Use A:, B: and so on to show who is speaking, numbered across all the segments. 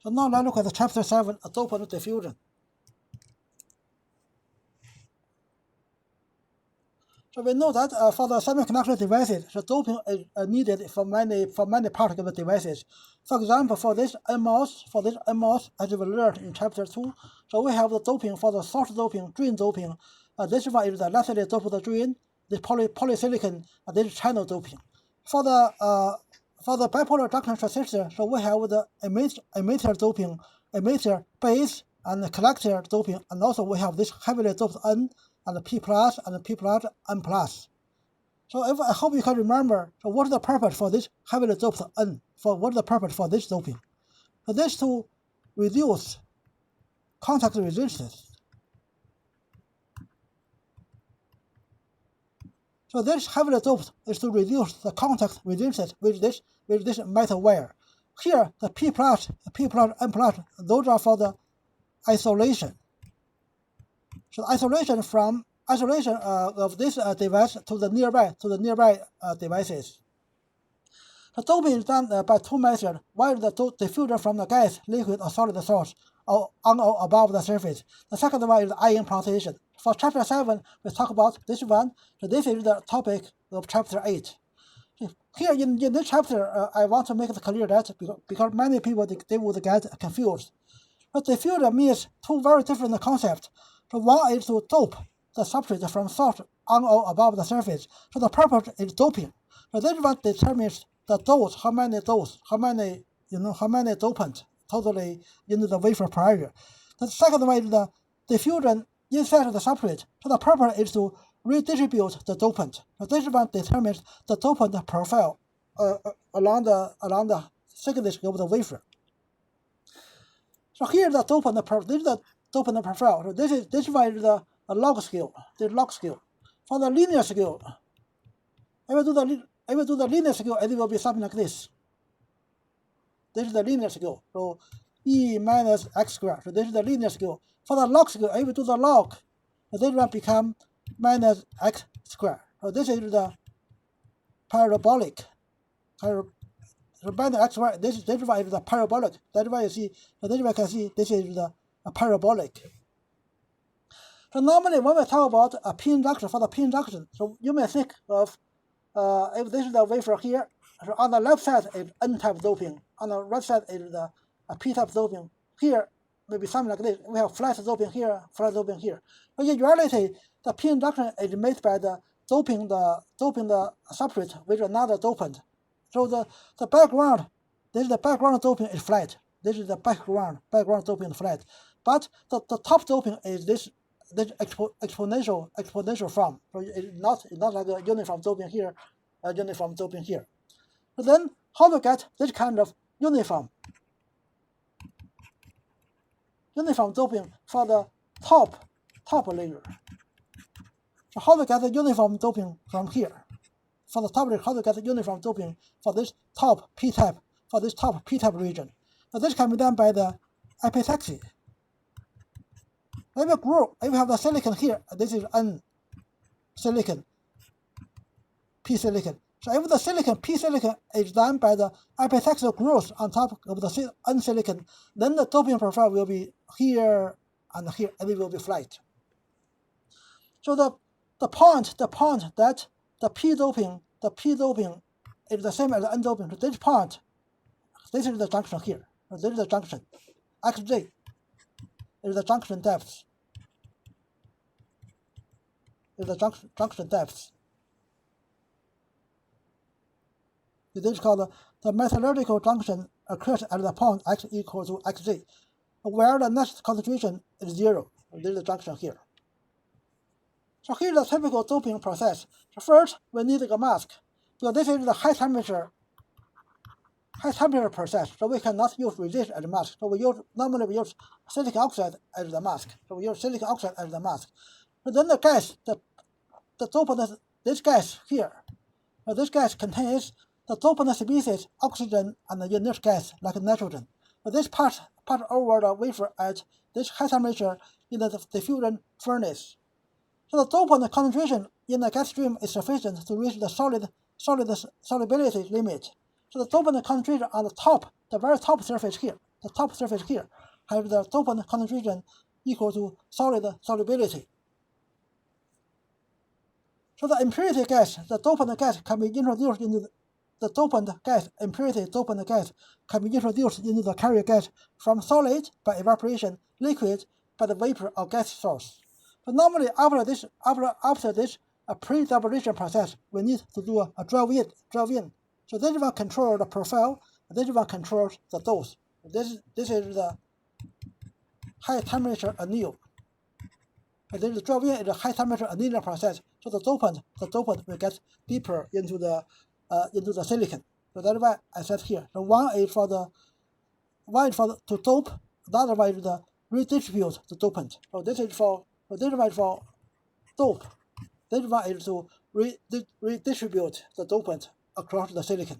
A: So now let's look at the Chapter 7, dopant diffusion. So we know that for the semiconductor devices, the doping is needed for many parts of the devices. For example, for this NMOS, as we learned in Chapter 2, so we have the doping for the source doping, drain doping. This one is the lethally doped drain, this polysilicon, and this channel doping. For the bipolar junction transistor, so we have the emitter doping, emitter base, and collector doping, and also we have this heavily doped N and P plus and P plus N plus. So I hope you can remember, so what is the purpose for this heavily doped N? What is the purpose for this doping? So this to reduce contact resistance. So this heavily doped is to reduce the contact resistance with this metal wire. Here the P plus, N plus, those are for the isolation. So isolation of this device to the nearby devices. The doping is done by two methods. One is the diffusion from the gas, liquid, or solid source, or on or above the surface. The second one is ion implantation. For Chapter 7, we talk about this one. So this is the topic of Chapter 8. Here in this chapter, I want to make it clear that because many people they would get confused. But diffusion means two very different concepts. So one is to dope the substrate from source on or above the surface. So the purpose is doping. So this one determines the dose, how many dopant totally into the wafer per area. The second one is the diffusion inside the substrate. So the purpose is to redistribute the dopant. So this one determines the dopant profile along the thickness of the wafer. So here the dopant profile. So this one is the log scale. The log scale. For the linear scale, I will do the linear scale, and it will be something like this. This is the linear scale. So E minus x squared. So this is the linear scale. For the log scale, I will do the log. So this one become minus x squared. So this is the parabolic. So minus x squared. This one is the parabolic. That's why you see. So this one can see this is the parabolic. So normally when we talk about a p junction, for the p junction, so you may think of if this is the wafer here, so on the left side is N-type doping, on the right side is the P-type doping. Here, maybe something like this. We have flat doping here, flat doping here. But in reality, the p junction is made by the doping the substrate with another dopant. So the background, this is the background doping is flat. This is the background doping is flat. But the top doping is this exponential form. So it's not like a uniform doping here, uniform doping here. So then how to get this kind of uniform doping for the top layer? So how to get the uniform doping from here? For the top layer, how to get the uniform doping for this top p-type, for this top p-type region? So this can be done by the epitaxy. If we have the silicon here, this is N silicon, P silicon. So if the silicon, P silicon is done by the epitaxial growth on top of the N silicon, then the doping profile will be here and here, and it will be flat. So the point that the P doping is the same as the N doping. So this point, this is the junction here. So this is the junction. Xj is the junction depth. This is called the metallurgical junction occurs at the point X equal to Xj, where the next concentration is 0. This is the junction here. So here's the typical doping process. So first, we need a mask, because this is the high temperature process. So we cannot use resist as a mask. So normally we use silicon oxide as the mask. So we use silicon oxide as the mask. But then the gas, the dopant, this gas here, this gas contains the dopant species, oxygen, and the inert gas like nitrogen. But this pass over the wafer at this high temperature in the diffusion furnace. So the dopant concentration in the gas stream is sufficient to reach the solubility limit. So the dopant concentration on the very top surface here, the top surface here, have the dopant concentration equal to solid solubility. So the impurity gas, the dopant gas can be introduced into the dopant gas, impurity dopant gas can be introduced into the carrier gas from solid by evaporation, liquid by the vapor or gas source. But normally after this a pre-deposition process, we need to do a drive-in. So this one controls the profile, this one controls the dose. This is the high temperature anneal. This drive-in is a high temperature annealing process. So the dopant will get deeper into the silicon. So that's why I said here. So one is for to dope, the other one is to redistribute the dopant. So this one is for dope. This one is to redistribute the dopant across the silicon.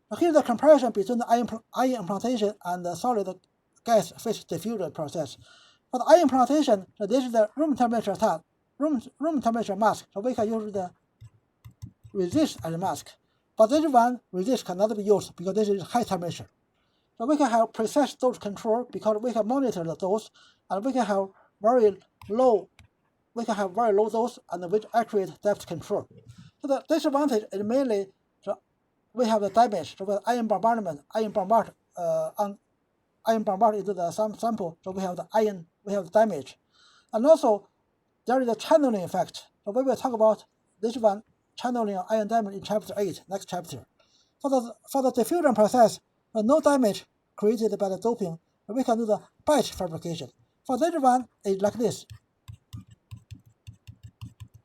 A: Now here's the comparison between the ion implantation and the solid gas phase diffusion process. For the ion implantation, this is the room temperature mask. So we can use the resist as a mask. But this one, resist cannot be used because this is high temperature. So we can have precise dose control because we can monitor the dose, and we can have very low dose and with accurate depth control. So the disadvantage is mainly we have the damage. So with ion bombardment into the sample. So we have the damage, and also there is a channeling effect. So we will talk about this one, channeling of ion damage, in chapter 8, next chapter. For the diffusion process, no damage created by the doping, we can do the batch fabrication. For this one, it's like this.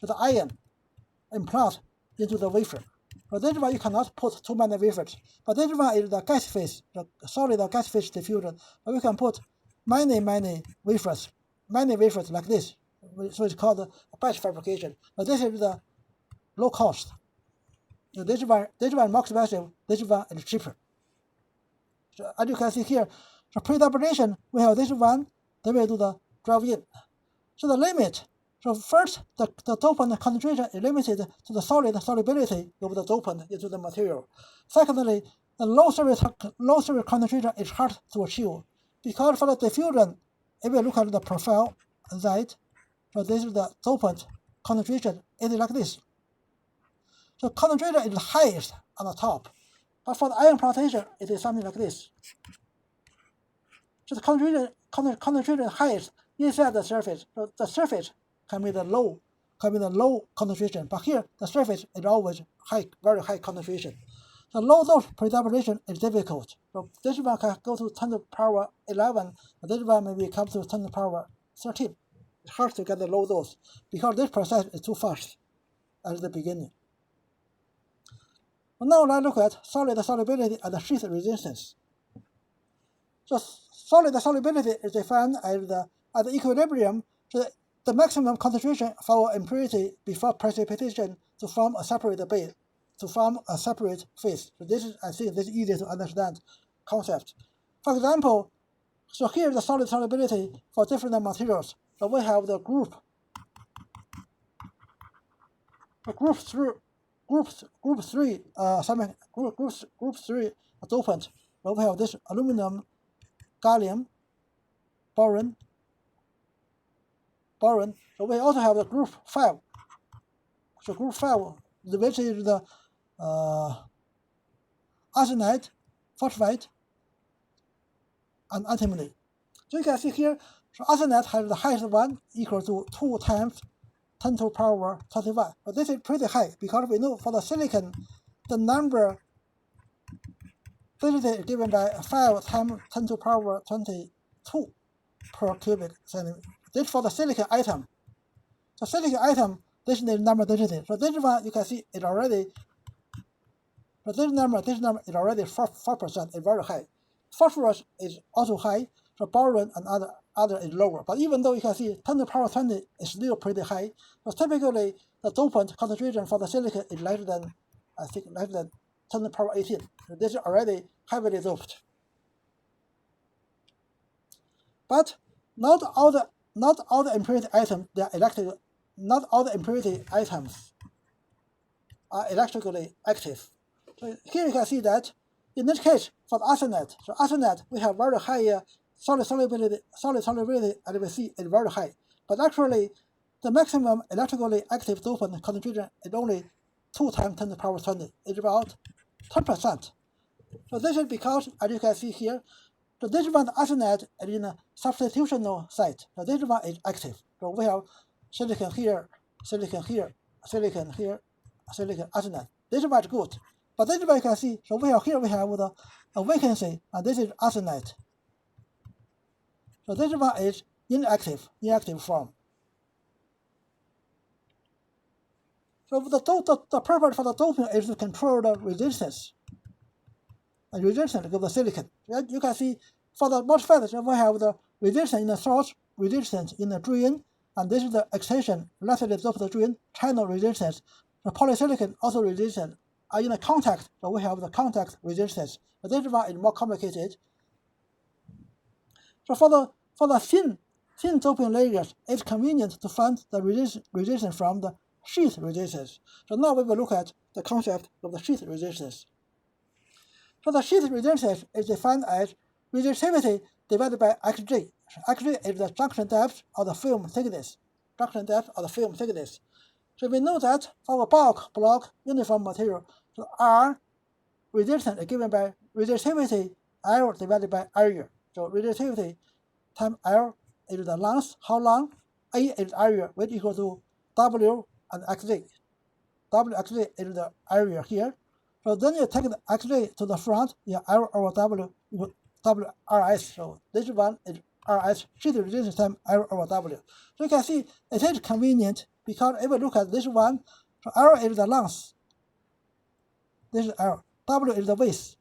A: So the ion implant into the wafer. For this one, you cannot put too many wafers. But this one is the gas phase, the solid or gas phase diffusion. But we can put many wafers like this. So it's called batch fabrication. But this is the low cost. So this one more expensive. This one is cheaper. So as you can see here, so pre-deposition, we have this one. Then we do the drive-in. So the limit. So first, the dopant concentration is limited to the solid solubility of the dopant into the material. Secondly, the low surface concentration is hard to achieve because for the diffusion, if we look at the profile, that so this is the dopant concentration. It is like this. So concentration is highest on the top, but for the ion implantation, it is something like this. So the concentration highest inside the surface. So the surface can be the low concentration, but here the surface is always high, very high concentration. The low dose pre-deposition is difficult. So this one can go to 10 to the power 11, and this one maybe come to 10 to the power 13. It's hard to get the low dose because this process is too fast at the beginning. But now let's look at solid solubility and the sheath resistance. So solid solubility is defined as the equilibrium. So the maximum concentration for impurity before precipitation to form a separate phase. So this is, I think, this is easy to understand concept. For example, so here is the solid solubility for different materials. So we have the group 3 dopant. So we have this aluminum, gallium, boron. So we also have the group 5. So group 5, which is the arsenide, phosphide, and antimony. So you can see here, so arsenide has the highest one, equal to 2 times 10 to the power 21. But this is pretty high because we know for the silicon, the number this is given by 5 times 10 to the power 22 per cubic centimeter. This for the silicon atom. So silicon atom, this is the number density. So this one you can see it already. So this number is already 4%. It's very high. Phosphorus is also high. So boron and other is lower. But even though you can see 10 to the power 20 is still pretty high. So typically the dopant concentration for the silicon is less than 10 to the power 18. So this is already heavily doped. But not all the impurity items not all the impurity items are electrically active. So here you can see that In this case, for the arsenate, so arsenate we have very high solid solubility, and we see it's very high. But actually, the maximum electrically active dopant concentration is only 2 times 10 to the power 20. It's about 10%. So this is because, as you can see here, so this one arsenate is in a substitutional site. So this one is active. So we have silicon here, silicon here, silicon here, silicon arsenate. This one is good. But this one you can see, so we have the vacancy, and this is arsenate. So this one is inactive form. So the purpose for the doping is to control the resistance. And resistance of the silicon. You can see for the MOSFET, we have the resistance in the source, resistance in the drain, and this is the excitation relative of the drain, channel resistance. The polysilicon also resistance are in the contact, so we have the contact resistance. But this one is more complicated. So for the thin doping layers, it's convenient to find the resistance from the sheath resistance. So now we will look at the concept of the sheath resistance. So the sheath resistance is defined as resistivity divided by Xg. So Xg is the junction depth of the film thickness. So we know that for a bulk block uniform material, so R resistance is given by resistivity L divided by area. So resistivity times L is the length, how long, A is area, which equal to W and Xg. Wxg is the area here. So then you take the Xg to the front, you have L over W equal WRS. So this one is RS, sheath resistance times L over W. So you can see it is convenient because if we look at this one, so L is the length. This is L. W is the width.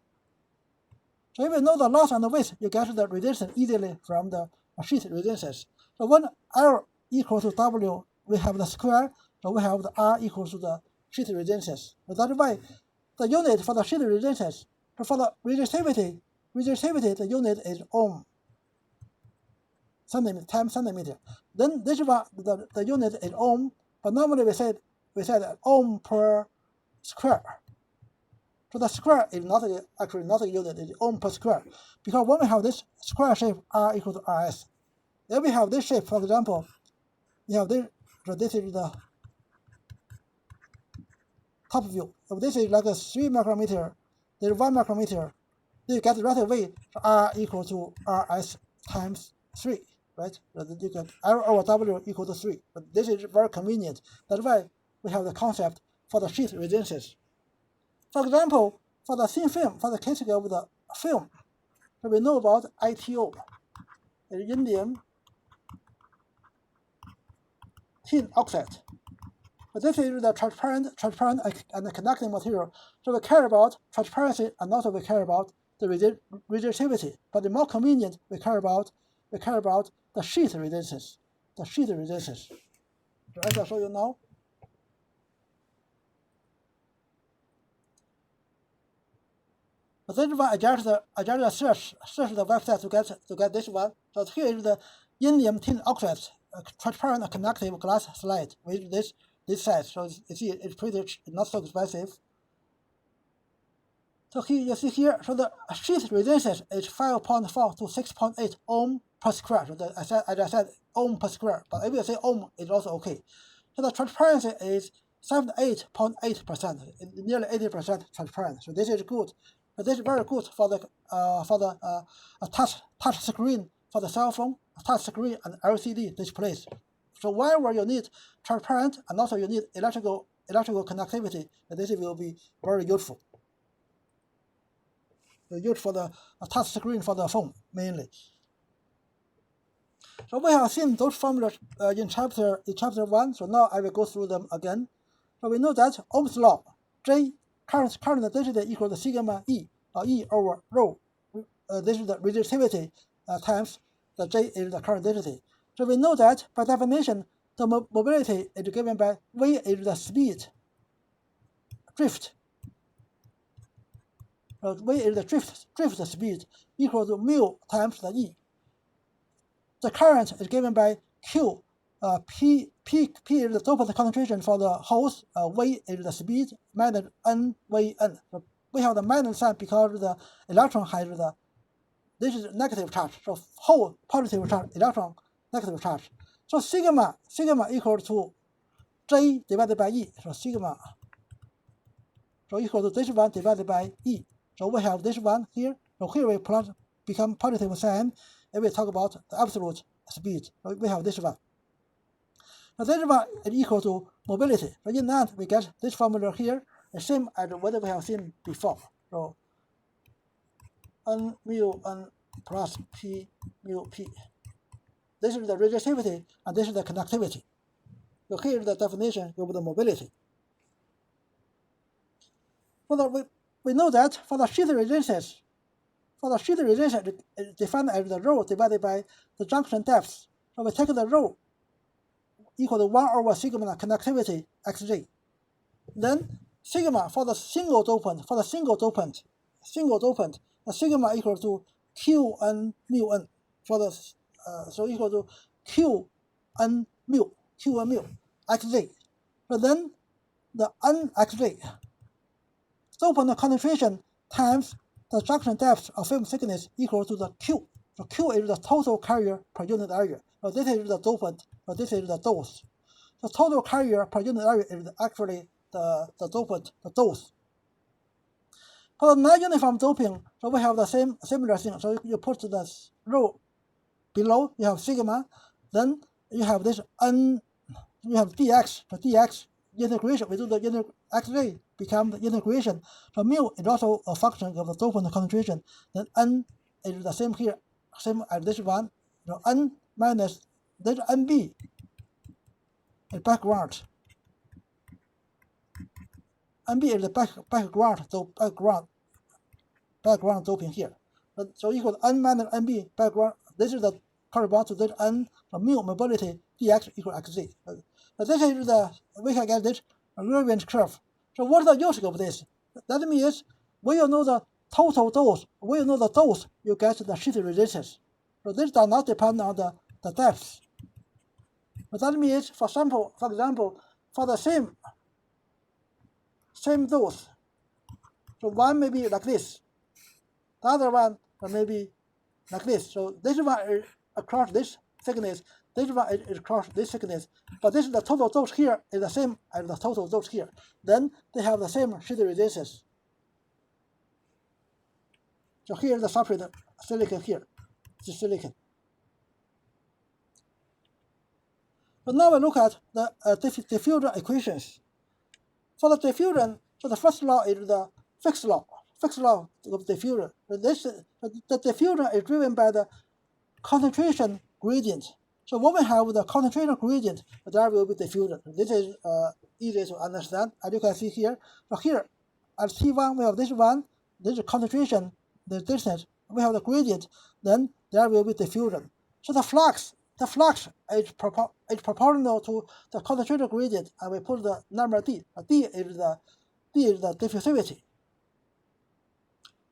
A: So if you know the length and the width, you get the resistance easily from the sheath resistance. So when L equals to W, we have the square, so we have the R equals to the sheath resistance. So that's why the unit for the sheath resistance, so for the resistivity, the unit is ohm, times centimeter. Then this one, the unit is ohm, but normally we said ohm per square. So the square is actually not a unit, it's ohm per square. Because when we have this square shape, R equal to RS. Then we have this shape, for example, we have this, so this is the top view. So this is like a 3 micrometer, there's 1 micrometer. Then you get right away R equal to RS times 3, right? So you get L over W equal to 3. But this is very convenient. That's why we have the concept for the sheath resistance. For example, for the thin film, for the case of the film, so we know about ITO, indium tin oxide. But this is the transparent and the conducting material. So we care about transparency and also we care about the resistivity. But the more convenient, we care about the sheath resistance. So I shall show you now. But this one I just search the website to get this one. So here is the indium tin oxide transparent conductive glass slide with this size. So you see it's pretty not so expensive. So here you see here, so the sheath resistance is 5.4 to 6.8 ohm per square. So as I said, ohm per square. But if you say ohm, it's also okay. So the transparency is 78.8%, nearly 80% transparent. So this is good. But this is very good for the touch screen for the cell phone, touch screen and LCD displays. So wherever you need transparent and also you need electrical conductivity, this will be very useful. Used for the touch screen for the phone mainly. So we have seen those formulas in chapter 1. So now I will go through them again. So we know that Ohm's law, J current density equals to sigma E, or E over rho. This is the resistivity times the J is the current density. So we know that by definition, the mobility is given by V is the speed, drift. V is the drift speed equal to mu times the E. The current is given by Q. P is the dopant concentration for the holes. V is the speed minus N V N. So we have the minus sign because the electron has this is negative charge. So hole positive charge, electron negative charge. So sigma equal to J divided by E. So sigma equal to this one divided by E. So we have this one here. So here we become positive sign, and we talk about the absolute speed. So we have this one. So this one is equal to mobility. So in the end, we get this formula here, the same as what we have seen before. So N mu N plus P mu P. This is the resistivity, and this is the conductivity. So here is the definition of the mobility. We know that for the sheet resistance, it's defined as the rho divided by the junction depth. So we take the rho equal to 1 over sigma conductivity xj. Then sigma for the single dopant, the sigma equal to Qn mu n for the so equal to Qn mu xj. So then the n xj dopant concentration times the junction depth of film thickness equal to the Q. So Q is the total carrier per unit area. So this is the dopant, so this is the dose. The total carrier per unit area is actually the dopant, the dose. For the non-uniform doping, so we have the similar thing. So you put the rho below, you have sigma, then you have this n, you have dx, so dx integration, we do the xj become the integration. So mu is also a function of the dopant concentration. Then n is the same here, same as this one. So n minus this nb is background. nb is the background doping here. So equal to n minus nb background. This is the correspond to this n mu mobility dx equal xz. So this is we can get this Lorentz curve. So what is the use of this? That means when you know the total dose, when you know the dose, you get the sheet resistance. So this does not depend on the depth. But that means, for example, for the same dose, so one may be like this, the other one may be like this. So this one is across this thickness, this one is across this thickness, but this is the total dose here is the same as the total dose here. Then they have the same sheet resistance. So here is the substrate silicon here, this silicon. But now we look at the diffusion equations. For the diffusion, so the first law is the fixed law of diffusion. The diffusion is driven by the concentration gradient. So when we have the concentration gradient, there will be diffusion. This is easy to understand, as you can see here. So here, at T1, we have this one, this is concentration, the distance, we have the gradient, then there will be diffusion. So the flux is proportional to the concentration gradient, and we put the number d. D is the diffusivity.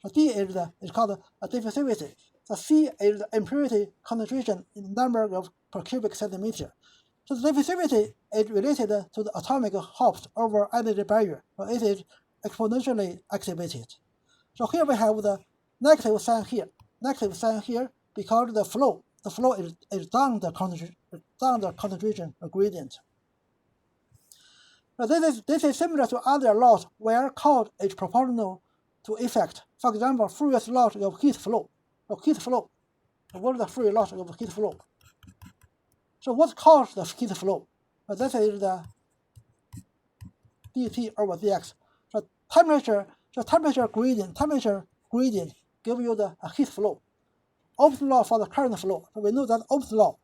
A: So D is called a diffusivity. The C is the impurity concentration in number of per cubic centimeter. So the diffusivity is related to the atomic hops over energy barrier. So it is exponentially activated. So here we have the negative sign here because the flow is down the concentration gradient. Now this is similar to other laws where cause is proportional to effect. For example, Fourier's law of heat flow. What is the Fourier law of heat flow? So what causes the heat flow? That is the dT over dx. So temperature gradient give you the heat flow. Ohm's law for the current flow. So we know that Ohm's law.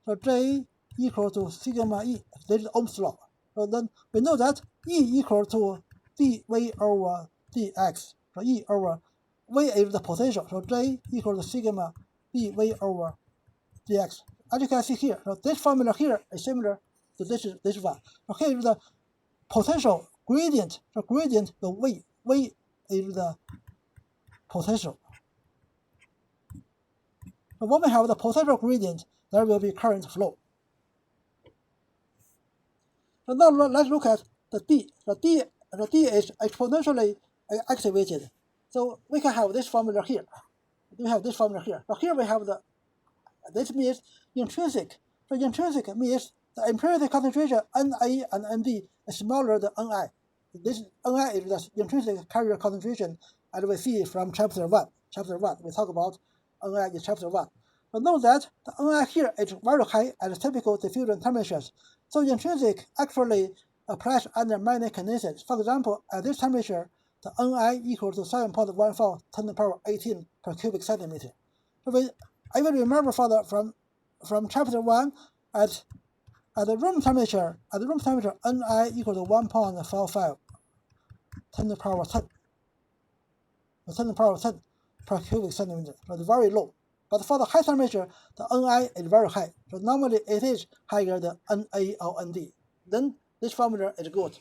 A: So J equal to sigma E. This is Ohm's law. So then we know that E equal to dV over dx. So E over V is the potential. So J equal to sigma dV over dx. As you can see here, so this formula here is similar to this one. So here is the potential gradient. So gradient, the V is the potential. So when we have the potential gradient, there will be current flow. So now let's look at the D. The D is exponentially activated. So we can have this formula here. We have this formula here. So here we have this means intrinsic. So intrinsic means the impurity concentration Na and Nd is smaller than Ni. This Ni is the intrinsic carrier concentration, as we see from chapter 1. Chapter 1, we talk about Ni in chapter 1. But note that the Ni here is very high at typical diffusion temperatures. So intrinsic actually applies under many conditions. For example, at this temperature, the Ni equals to 7.14 10 to the power 18 per cubic centimeter. So I will remember from chapter 1 at the room temperature, Ni equals to 1.45 10 to the power 10. 10 to the power 10 per cubic centimeter. So it's very low. But for the high temperature, the Ni is very high. So normally it is higher than Na or Nd. Then this formula is good.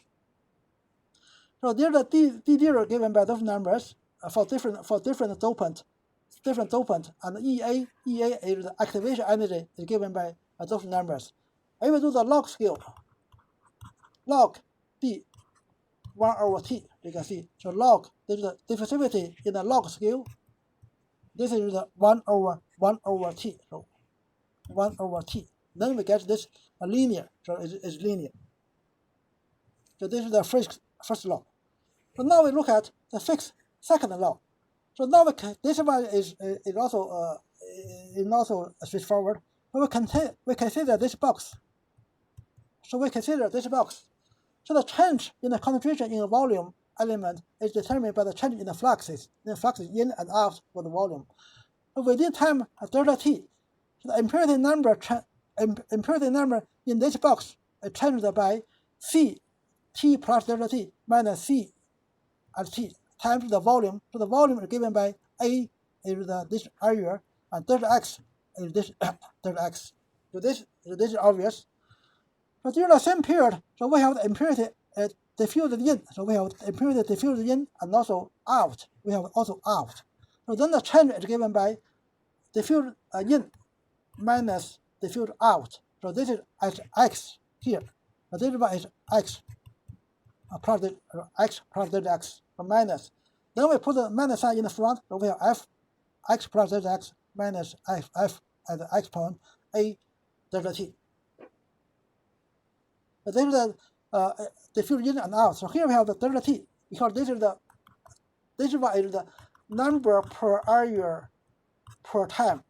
A: So there's the D0 given by those numbers for different dopant, and EA is the activation energy is given by those numbers. I will do the log scale. Log D 1 over T, you can see. So log, this is the diffusivity in the log scale. This is the 1 over T. So 1 over T. Then we get this linear. So it's linear. So this is the first law. So now we look at the fixed second law. So now this one is also straightforward. So we consider this box. So the change in the concentration in a volume element is determined by the change in the fluxes. The fluxes in and out for the volume. So within time delta t, so the impurity number in this box is changed by C T plus delta T minus C at T times the volume. So the volume is given by A is this area and delta X is this delta X. So this is obvious. So during the same period, so we have the impurity diffused in. So we have impurity diffused in and also out. We have also out. So then the change is given by diffused in minus diffused out. So this is X here. So this one is X plus X plus delta X minus. Then we put the minus sign in the front. So we have F X plus delta X minus F at the X point A delta T. But this is the diffused in and out. So here we have the delta T because this is the number per area per time.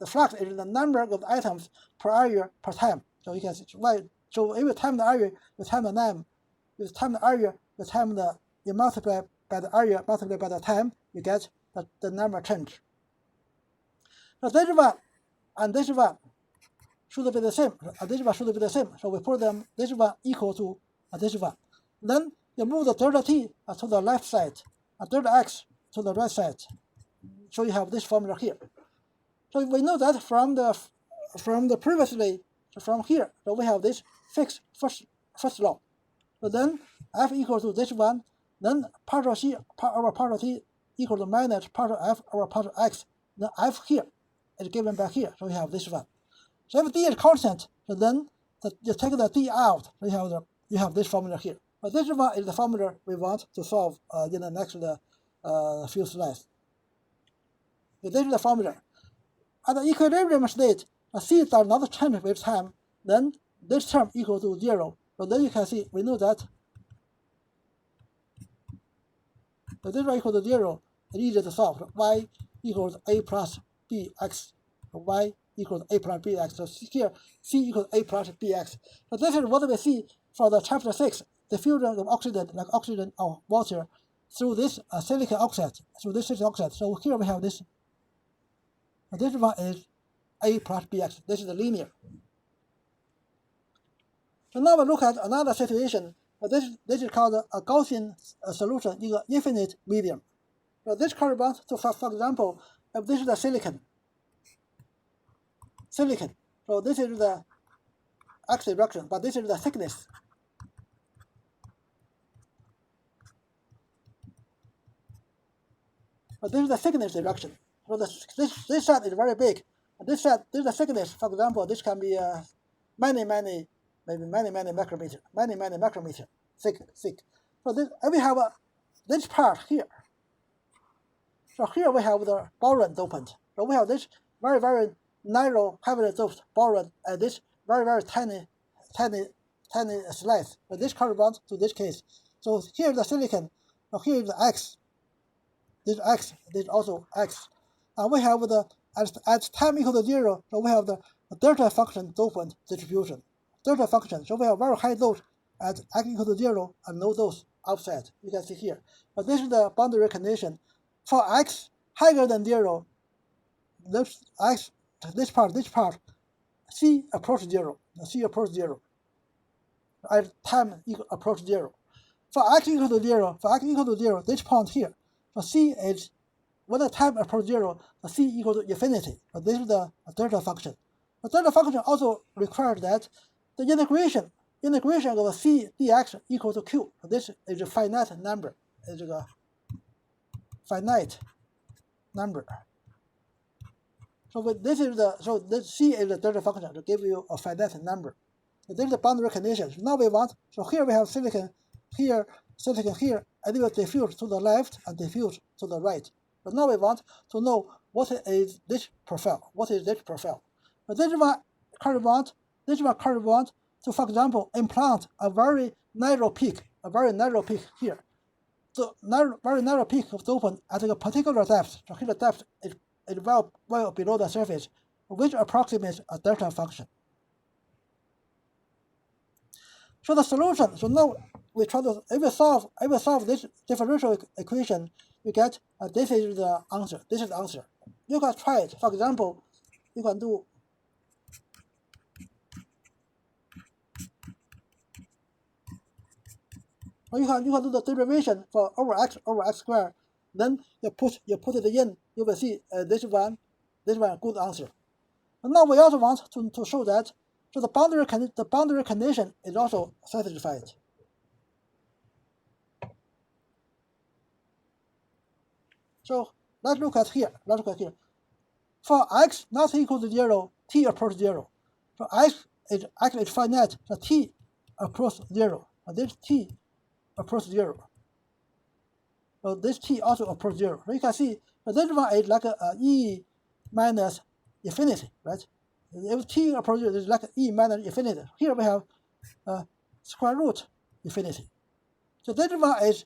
A: The flux is the number of atoms per area per time. So you can see why. So if you time the area, you time the name. You time the area, you multiply by the area, multiply by the time, you get the number change. So this one and this one should be the same. And this one should be the same. So we put them, this one equal to this one. Then you move the delta T to the left side, and delta X to the right side. So you have this formula here. So we know that from the previously, so from here, so we have this fixed first law. So then F equal to this one, then partial C over partial T equal to minus partial F over partial X. Then F here is given back here. So we have this one. So if D is constant, so then you take the D out. So you have this formula here. But this one is the formula we want to solve in the next few slides. So this is the formula. At the equilibrium state, C does not change with time. Then this term equal to 0. So then you can see we know that. So this one equal to 0 is easy to solve. So y equals A plus bx. So y equals A plus bx. So here C equals A plus bx. So this is what we see for the chapter 6, diffusion of oxidant like oxygen or water through this silicon oxide. So here we have this. This one is A plus bx. This is the linear. So now we look at another situation. This is called a Gaussian solution in an infinite medium. So this corresponds to, for example, if this is the silicon. So this is the x direction, but this is the thickness. But this is the thickness direction. So this side is very big. This side, this is the thickness. For example, this can be many micrometer, thick. So this, if we have this part here. So here we have the boron dopant. So we have this very, very narrow, heavily doped boron at this very, very tiny slice. But this corresponds to this case. So here is the silicon. So here is the X. This X. This also X. And we have the at time equal to 0. So we have the delta function dopant distribution. Delta function. So we have very high dose at X equal to 0 and no dose outside. You can see here. But this is the boundary condition. For X higher than 0, this part, C approach 0. C approach 0. At time approach 0. For X equal to 0, this point here. So C is, when the time approach 0, the C equal to infinity. So this is the delta function. The delta function also requires that the integration of C dx equal to Q. So this is a finite number. It's a finite number. So this C is the delta function to give you a finite number. So this is the boundary condition. So now we want, so here we have silicon here, and it will diffuse to the left and diffuse to the right. But now we want to know what is this profile. What is this profile? But this one corresponds to, for example, implant a very narrow peak here. So very narrow peak of dopant at a particular depth. So here the depth is well below the surface, which approximates a delta function. So the solution. So now we try to if we solve this differential equation, you get this is the answer. This is the answer. You can try it. For example, you can do or you can do the derivation for over x squared. Then you put it in. You will see this one good answer. And now we also want to show that so the boundary condition is also satisfied. So let's look at here. For x not equal to 0, t approach 0. So x is finite. So t approach 0. And this t approach 0. So this t also approach 0. So you can see so this one is like a e minus infinity, right? If t approach 0 is like e minus infinity. Here we have square root infinity. So this one is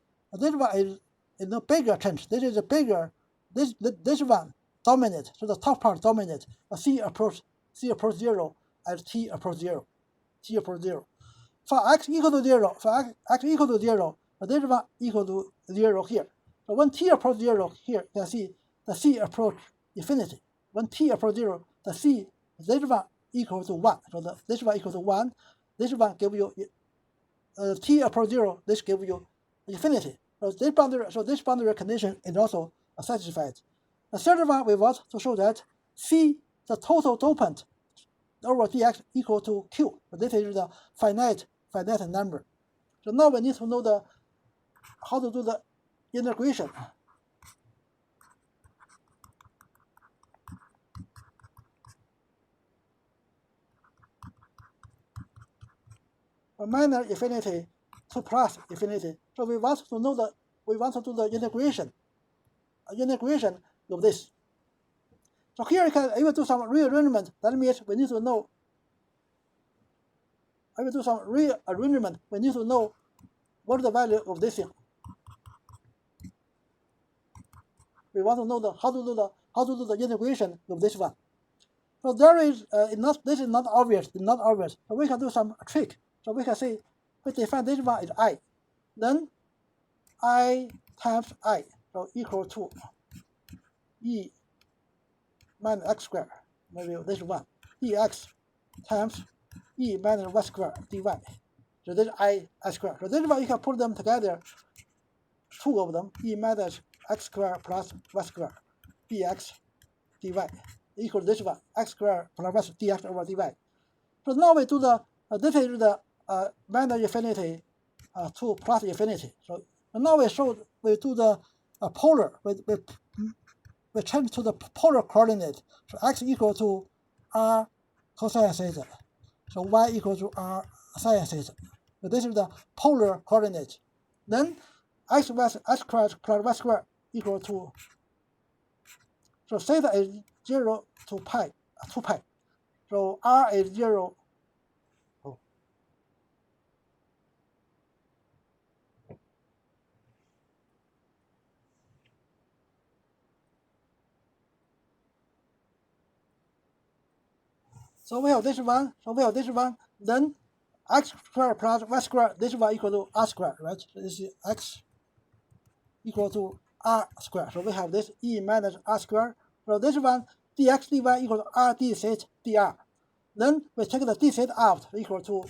A: in a bigger terms. This is a bigger. This one dominate. So the top part dominate. C approach 0 and t approach 0. For x equal to 0, this one equal to 0 here. So when t approach 0 here, you can see the c approach infinity. When t approach 0, the c this one equal to 1. So this one equal to 1. This one give you t approach 0. This give you infinity. So this boundary condition is also satisfied. The third one we want to show that C, the total dopant over dx equal to Q. So this is the finite number. So now we need to know how to do the integration. From minus infinity to plus infinity. So we want to do the integration of this. So here you can even do some rearrangement. That means we need to know. I will do some rearrangement. We need to know what is the value of this thing. We want to know how to do the integration of this one. So there is this is not obvious. So we can do some trick. So we can say we define this one is I. Then I times I, so equal to e minus x squared, maybe this one, dx times e minus y squared dy. So this is I squared. So this one you can put them together, two of them, e minus x squared plus y squared dx dy equal to this one, x squared plus y dx over dy. So now we do this is the minus infinity to plus infinity. So now we do the polar. We change to the polar coordinate. So x equal to r cosine theta. So y equal to r sine theta. So this is the polar coordinate. Then x squared plus y squared equal to, so theta is 0 to pi, 2 pi. So r is 0. Oh. So we have this one, then x squared plus y squared, this one equal to r squared, right? So this is x equal to r squared. So we have this e minus r squared. So this one, dx dy equal to r d theta dr. Then we take the d theta out, equal to,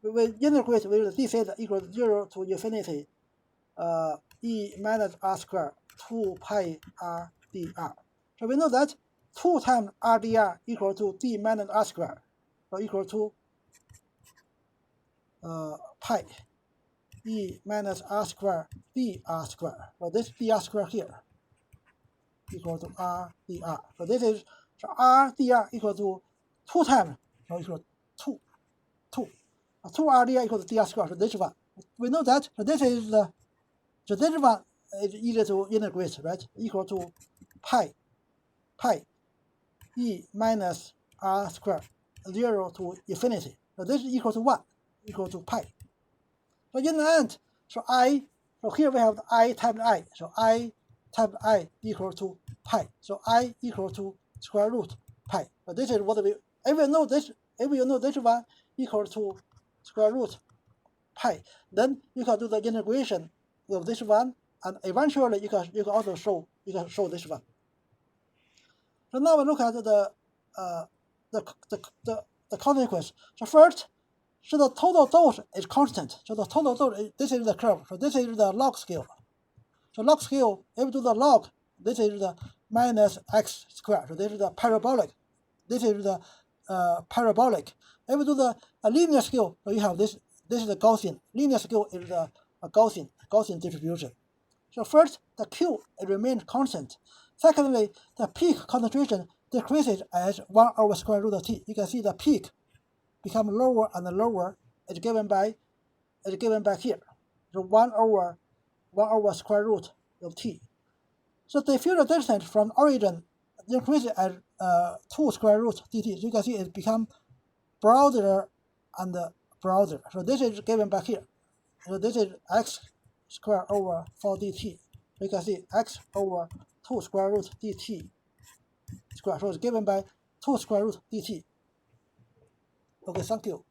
A: we integrate with the d theta equal to 0 to infinity e minus r squared 2 pi r dr. So we know that 2 times r dr equal to d minus r squared, so equal to pi e minus r squared dr squared. So this dr squared here equal to r dr. So this is, so r dr equal to 2 times, so equal to 2 r dr equal to dr squared. So this one, we know that. So this is the, so this one is easy to integrate, right? Equal to pi e minus r squared 0 to infinity. So this is equal to 1, equal to pi. So in the end, so here we have I times I. So I times I equal to pi. So I equal to square root pi. So this is what we, if you know this one equal to square root pi, then you can do the integration of this one, and eventually you can also show this one. So now we look at the consequence. So first, so the total dose is constant. So the total dose, this is the curve. So this is the log scale. So log scale, if we do the log, this is the minus x squared. So this is the parabolic. This is the parabolic. If we do the linear scale, so you have this. This is the Gaussian. Linear scale is the Gaussian distribution. So first, the Q remains constant. Secondly, the peak concentration decreases as 1 over square root of t. You can see the peak become lower and lower. It's given back here. So 1 over square root of t. So the diffusion distance from origin increases as 2 square root dt. So you can see it become broader and broader. So this is given back here. So this is x squared over 4 dt. You can see x over 2 square root dt squared. So it's given by 2 square root dt. Okay, thank you.